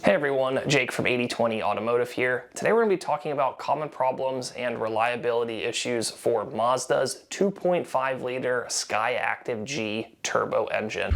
Hey everyone, Jake from 8020 Automotive here. Today we're going to be talking about common problems and reliability issues for Mazda's 2.5 liter Skyactiv-G turbo engine.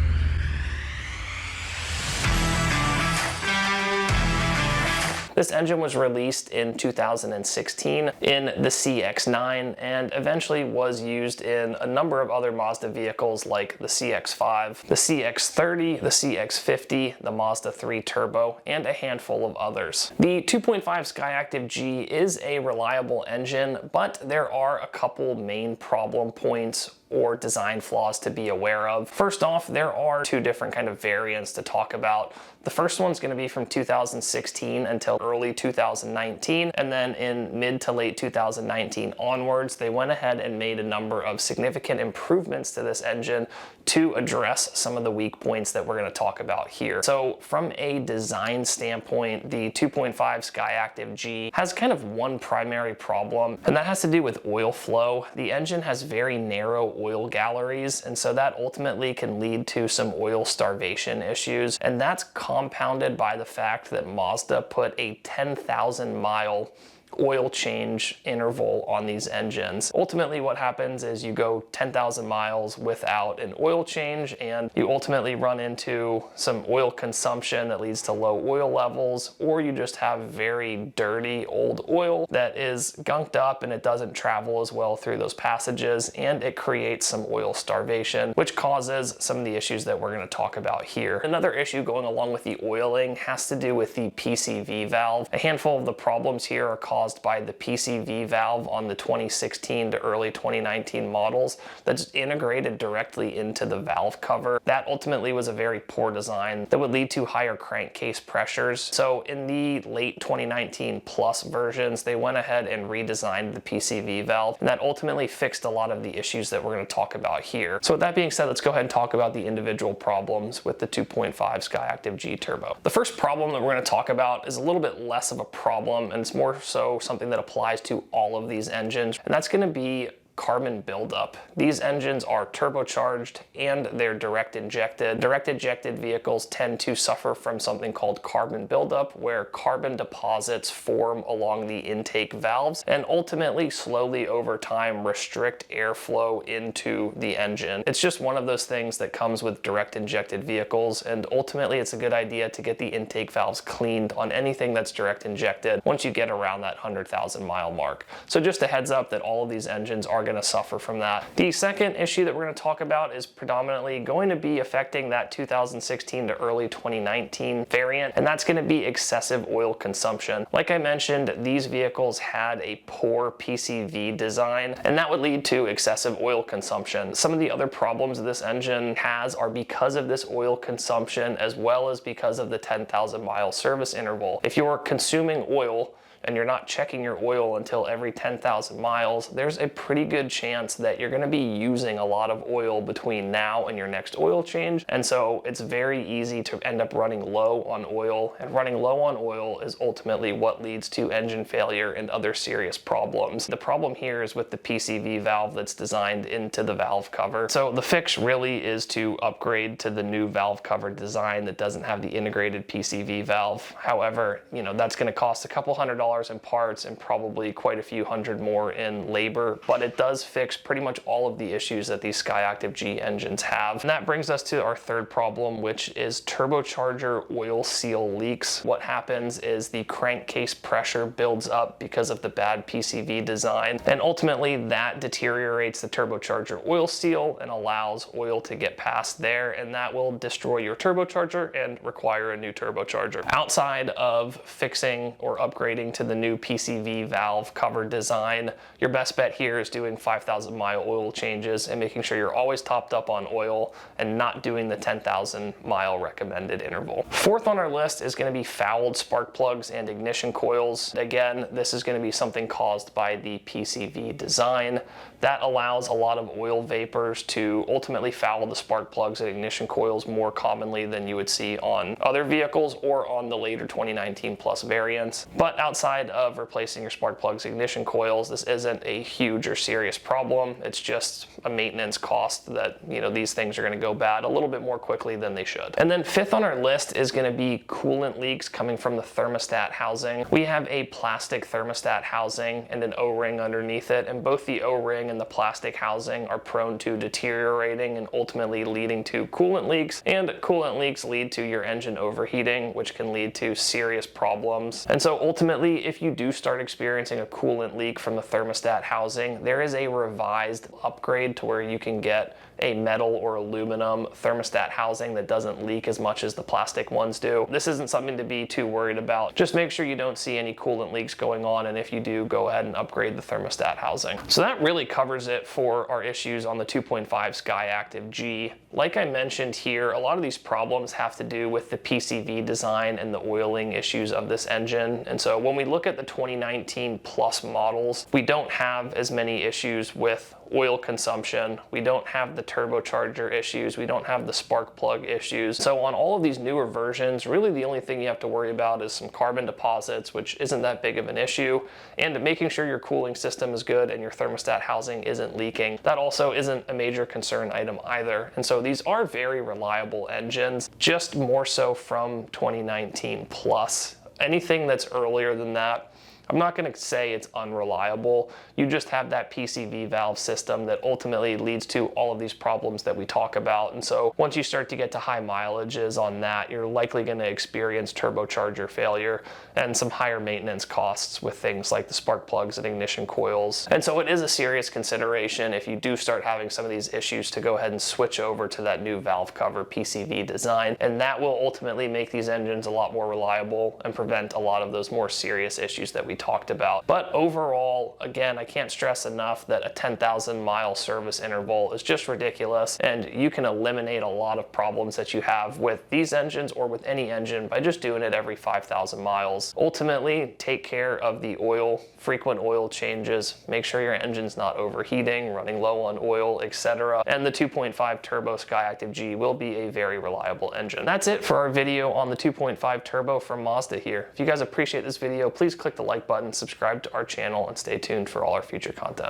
This engine was released in 2016 in the CX-9 and eventually was used in a number of other Mazda vehicles like the CX-5, the CX-30, the CX-50, the Mazda 3 Turbo, and a handful of others. The 2.5 Skyactiv-G is a reliable engine, but there are a couple main problem points or design flaws to be aware of. First off, there are two different kind of variants to talk about. The first one's going to be from 2016 until early 2019, and then in mid to late 2019 onwards, they went ahead and made a number of significant improvements to this engine to address some of the weak points that we're going to talk about here. So from a design standpoint, the 2.5 Skyactiv-G has kind of one primary problem, and that has to do with oil flow. The engine has very narrow oil galleries, and so that ultimately can lead to some oil starvation issues, and that's compounded by the fact that Mazda put a 10,000 mile oil change interval on these engines. Ultimately what happens is you go 10,000 miles without an oil change and you ultimately run into some oil consumption that leads to low oil levels, or you just have very dirty old oil that is gunked up and it doesn't travel as well through those passages, and it creates some oil starvation, which causes some of the issues that we're going to talk about here. Another issue going along with the oiling has to do with the PCV valve. A handful of the problems here are caused by the PCV valve on the 2016 to early 2019 models that's integrated directly into the valve cover. That ultimately was a very poor design that would lead to higher crankcase pressures. So in the late 2019 plus versions, they went ahead and redesigned the PCV valve, and that ultimately fixed a lot of the issues that we're going to talk about here. So with that being said, let's go ahead and talk about the individual problems with the 2.5 Skyactiv-G Turbo. The first problem that we're going to talk about is a little bit less of a problem, and it's more so something that applies to all of these engines, and that's going to be carbon buildup. These engines are turbocharged and they're direct injected. Direct injected vehicles tend to suffer from something called carbon buildup, where carbon deposits form along the intake valves and ultimately slowly over time restrict airflow into the engine. It's just one of those things that comes with direct injected vehicles, and ultimately it's a good idea to get the intake valves cleaned on anything that's direct injected once you get around that 100,000 mile mark. So just a heads up that all of these engines are going to suffer from that. The second issue that we're going to talk about is predominantly going to be affecting that 2016 to early 2019 variant, and that's going to be excessive oil consumption. Like I mentioned, these vehicles had a poor PCV design, and that would lead to excessive oil consumption. Some of the other problems this engine has are because of this oil consumption, as well as because of the 10,000 mile service interval. If you're consuming oil and you're not checking your oil until every 10,000 miles, there's a pretty good chance that you're going to be using a lot of oil between now and your next oil change. And so it's very easy to end up running low on oil, and running low on oil is ultimately what leads to engine failure and other serious problems. The problem here is with the PCV valve that's designed into the valve cover. So the fix really is to upgrade to the new valve cover design that doesn't have the integrated PCV valve. However, that's going to cost a couple $100 in parts and probably quite a few hundred more in labor, but it does fix pretty much all of the issues that these Skyactiv-G engines have. And that brings us to our third problem, which is turbocharger oil seal leaks. What happens is the crankcase pressure builds up because of the bad PCV design, and ultimately that deteriorates the turbocharger oil seal and allows oil to get past there, and that will destroy your turbocharger and require a new turbocharger. Outside of fixing or upgrading to the new PCV valve cover design, your best bet here is doing 5,000 mile oil changes and making sure you're always topped up on oil and not doing the 10,000 mile recommended interval. Fourth on our list is going to be fouled spark plugs and ignition coils. Again, this is going to be something caused by the PCV design. That allows a lot of oil vapors to ultimately foul the spark plugs and ignition coils more commonly than you would see on other vehicles or on the later 2019 plus variants. But outside outside of replacing your spark plugs, ignition coils, this isn't a huge or serious problem. It's just a maintenance cost that, you know, these things are going to go bad a little bit more quickly than they should. And then fifth on our list is going to be coolant leaks coming from the thermostat housing. We have a plastic thermostat housing and an O-ring underneath it, and both the O-ring and the plastic housing are prone to deteriorating and ultimately leading to coolant leaks, and coolant leaks lead to your engine overheating, which can lead to serious problems. And so ultimately, if you do start experiencing a coolant leak from the thermostat housing, there is a revised upgrade to where you can get a metal or aluminum thermostat housing that doesn't leak as much as the plastic ones do. This isn't something to be too worried about. Just make sure you don't see any coolant leaks going on, and if you do, go ahead and upgrade the thermostat housing. So that really covers it for our issues on the 2.5 Skyactiv-G. Like I mentioned here, a lot of these problems have to do with the PCV design and the oiling issues of this engine. And so when we look at the 2019 plus models, we don't have as many issues with oil consumption. We don't have the turbocharger issues. We don't have the spark plug issues. So on all of these newer versions, really the only thing you have to worry about is some carbon deposits, which isn't that big of an issue, and making sure your cooling system is good and your thermostat housing isn't leaking. That also isn't a major concern item either. And so these are very reliable engines, just more so from 2019 plus. Anything that's earlier than that, I'm not going to say it's unreliable. You just have that PCV valve system that ultimately leads to all of these problems that we talk about. And so once you start to get to high mileages on that, you're likely going to experience turbocharger failure and some higher maintenance costs with things like the spark plugs and ignition coils. And so it is a serious consideration if you do start having some of these issues to go ahead and switch over to that new valve cover PCV design. And that will ultimately make these engines a lot more reliable and prevent a lot of those more serious issues that we talked about. But overall, again, I can't stress enough that a 10,000 mile service interval is just ridiculous, and you can eliminate a lot of problems that you have with these engines or with any engine by just doing it every 5,000 miles. Ultimately, take care of the oil, frequent oil changes, make sure your engine's not overheating, running low on oil, etc. And the 2.5 Turbo Skyactiv-G will be a very reliable engine. That's it for our video on the 2.5 Turbo from Mazda here. If you guys appreciate this video, please click the like button, subscribe to our channel, and stay tuned for all our future content.